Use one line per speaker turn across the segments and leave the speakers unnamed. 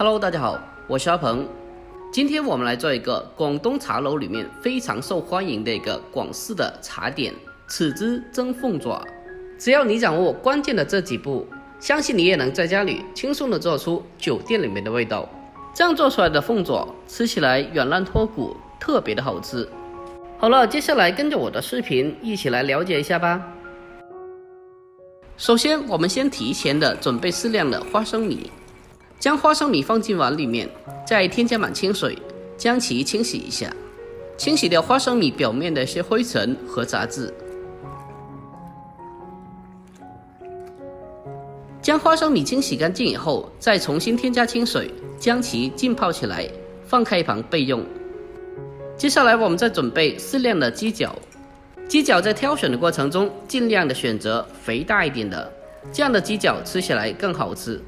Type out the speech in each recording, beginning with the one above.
Hello， 大家好，我是阿鹏。今天我们来做一个广东茶楼里面非常受欢迎的一个广式的茶点——豉汁蒸凤爪。只要你掌握关键的这几步，相信你也能在家里轻松的做出酒店里面的味道。这样做出来的凤爪吃起来软烂脱骨，特别的好吃。好了，接下来跟着我的视频一起来了解一下吧。首先，我们先提前的准备适量的花生米。将花生米放进碗里面，再添加满清水，将其清洗一下，清洗掉花生米表面的一些灰尘和杂质。将花生米清洗干净以后，再重新添加清水，将其浸泡起来，放开一旁备用。接下来我们再准备适量的鸡脚，鸡脚在挑选的过程中，尽量的选择肥大一点的，这样的鸡脚吃起来更好吃。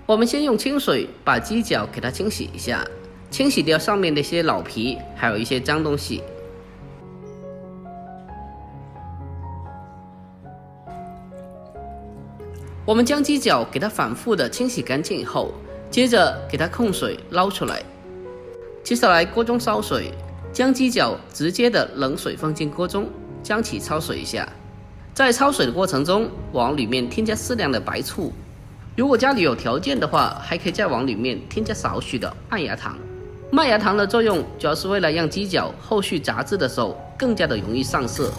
我们先用清水把鸡脚给它清洗一下，清洗掉上面的一些老皮，还有一些脏东西。我们将鸡脚给它反复的清洗干净以后，接着给它控水捞出来。接下来锅中烧水，将鸡脚直接的冷水放进锅中，将其焯水一下。在焯水的过程中，往里面添加适量的白醋。如果家里有条件的话，还可以再往里面添加少许的麦芽糖。麦芽糖的作用主要是为了让鸡脚后续炸制的时候更加的容易上色。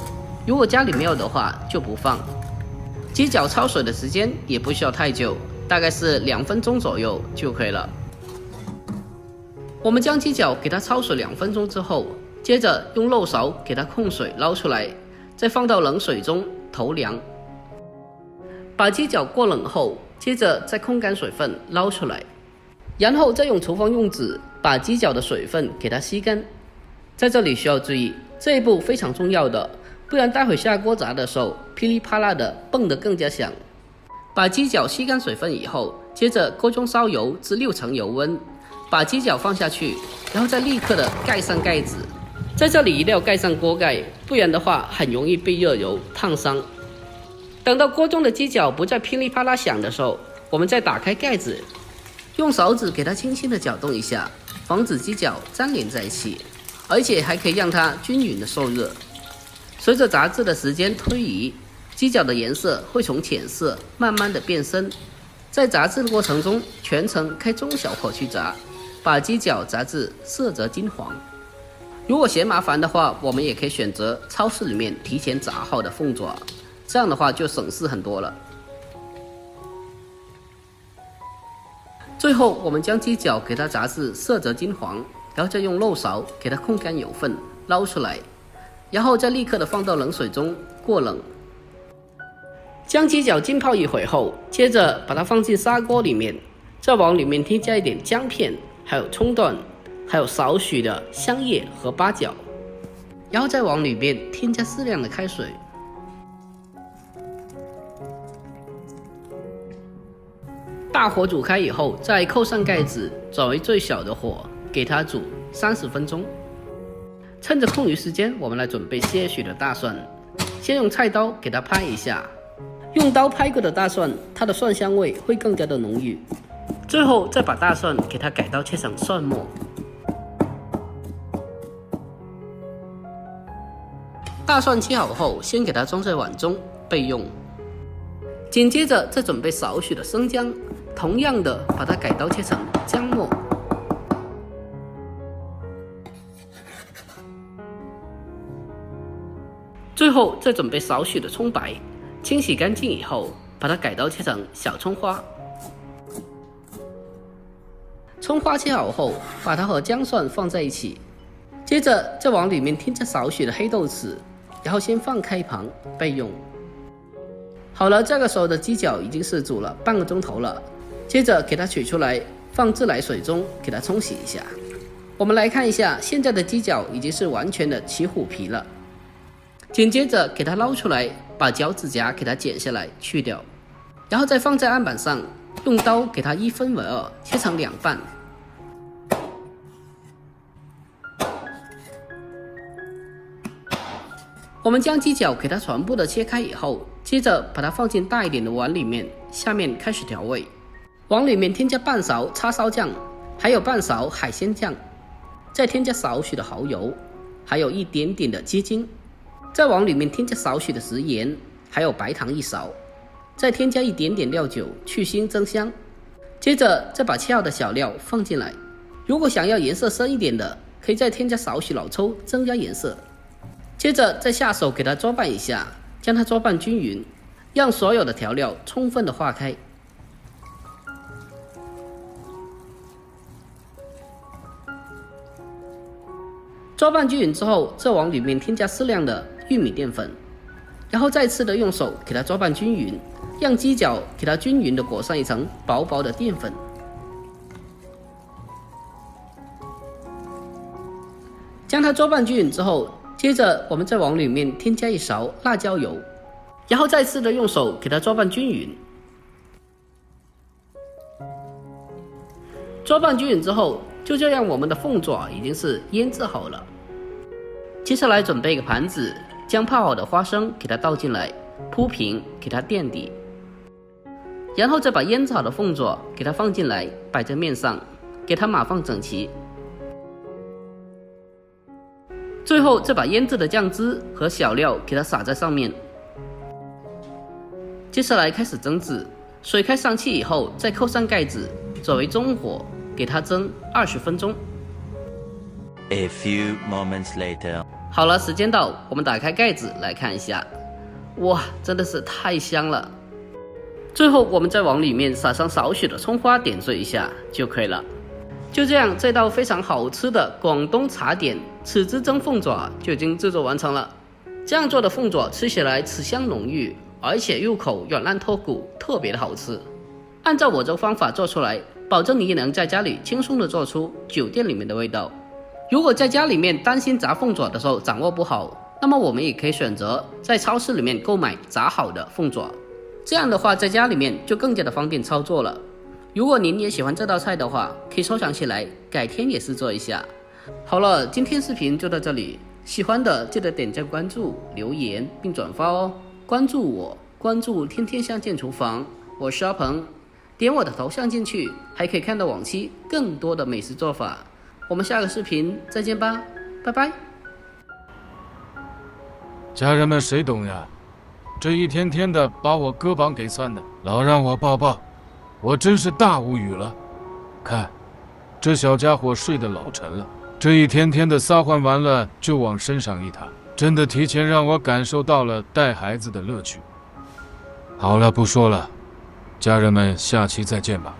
如果家里没有的话，就不放。鸡脚焯水的时间也不需要太久，大概是2分钟左右就可以了。我们将鸡脚给它焯水2分钟之后，接着用漏勺给它控水捞出来，再放到冷水中投凉。把鸡脚过冷后，接着再控干水分捞出来，然后再用厨房用纸把鸡脚的水分给它吸干。在这里需要注意，这一步非常重要的，不然待会下锅炸的时候噼里啪啦的蹦得更加响。把鸡脚吸干水分以后，接着锅中烧油至6成油温，把鸡脚放下去，然后再立刻的盖上盖子。在这里一定要盖上锅盖，不然的话很容易被热油烫伤。等到锅中的鸡脚不再噼里啪啦响的时候，我们再打开盖子，用勺子给它轻轻的搅动一下，防止鸡脚粘连在一起，而且还可以让它均匀的受热。随着炸制的时间推移，鸡脚的颜色会从浅色慢慢的变深。在炸制的过程中，全程开中小火去炸，把鸡脚炸至色泽金黄。如果嫌麻烦的话，我们也可以选择超市里面提前炸好的凤爪，这样的话就省事很多了。最后我们将鸡脚给它炸至色泽金黄，然后再用漏勺给它控干油分捞出来，然后再立刻的放到冷水中过冷。将鸡脚浸泡一会后，接着把它放进砂锅里面，再往里面添加一点姜片，还有葱段，还有少许的香叶和八角，然后再往里面添加适量的开水。大火煮开以后，再扣上盖子，转为最小的火，给它煮30分钟。趁着空余时间，我们来准备些许的大蒜。先用菜刀给它拍一下，用刀拍过的大蒜，它的蒜香味会更加的浓郁。最后再把大蒜给它改刀切成蒜末。大蒜切好后，先给它装在碗中备用。紧接着再准备少许的生姜，同样的把它改刀切成姜末。最后再准备少许的葱白，清洗干净以后，把它改刀切成小葱花。葱花切好后，把它和姜蒜放在一起，接着再往里面添加少许的黑豆豉，然后先放开一旁备用。好了，这个时候的鸡脚已经是煮了半个钟头了，接着给它取出来，放自来水中给它冲洗一下。我们来看一下，现在的鸡脚已经是完全的起虎皮了。紧接着给它捞出来，把脚趾甲给它剪下来去掉，然后再放在案板上，用刀给它1分为2，切成2半。我们将鸡脚给它全部的切开以后，接着把它放进大一点的碗里面，下面开始调味。往里面添加半勺叉烧酱，还有半勺海鲜酱，再添加少许的蚝油，还有一点点的鸡精，再往里面添加少许的食盐，还有白糖1勺，再添加一点点料酒去腥增香。接着再把切好的小料放进来，如果想要颜色深一点的，可以再添加少许老抽增加颜色。接着再下手给它抓拌一下，将它抓拌均匀，让所有的调料充分的化开。抓拌均匀之后，再往里面添加适量的玉米淀粉，然后再次的用手给它抓拌均匀，让鸡脚给它均匀的裹上一层薄薄的淀粉。将它抓拌均匀之后，接着我们再往里面添加1勺辣椒油，然后再次的用手给它抓拌均匀。抓拌均匀之后，就这样我们的凤爪已经是腌制好了。接下来准备一个盘子，将泡好的花生给它倒进来，铺平给它垫底，然后再把腌制好的凤爪给它放进来，摆在面上，给它码放整齐。最后再把腌制的酱汁和小料给它撒在上面。接下来开始蒸制，水开上气以后，再扣上盖子，转为中火，给它蒸20分钟。
A few moments later.
好了，时间到，我们打开盖子来看一下。哇，真的是太香了！最后我们再往里面撒上少许的葱花，点缀一下就可以了。就这样，这道非常好吃的广东茶点豉汁蒸凤爪就已经制作完成了。这样做的凤爪吃起来豉香浓郁，而且入口软烂脱骨，特别的好吃。按照我这个方法做出来，保证你也能在家里轻松的做出酒店里面的味道。如果在家里面担心炸凤爪的时候掌握不好，那么我们也可以选择在超市里面购买炸好的凤爪，这样的话在家里面就更加的方便操作了。如果您也喜欢这道菜的话，可以收藏起来，改天也是做一下。好了，今天视频就到这里，喜欢的记得点赞、关注、留言并转发哦。关注我，关注天天相见厨房，我是阿鹏，点我的头像进去，还可以看到往期更多的美食做法。我们下个视频再见吧，拜拜。
家人们谁懂呀？这一天天的把我胳膀给酸的，老让我抱抱，我真是大无语了。看，这小家伙睡得老沉了，这一天天的撒欢完了就往身上一躺，真的提前让我感受到了带孩子的乐趣。好了，不说了，家人们下期再见吧。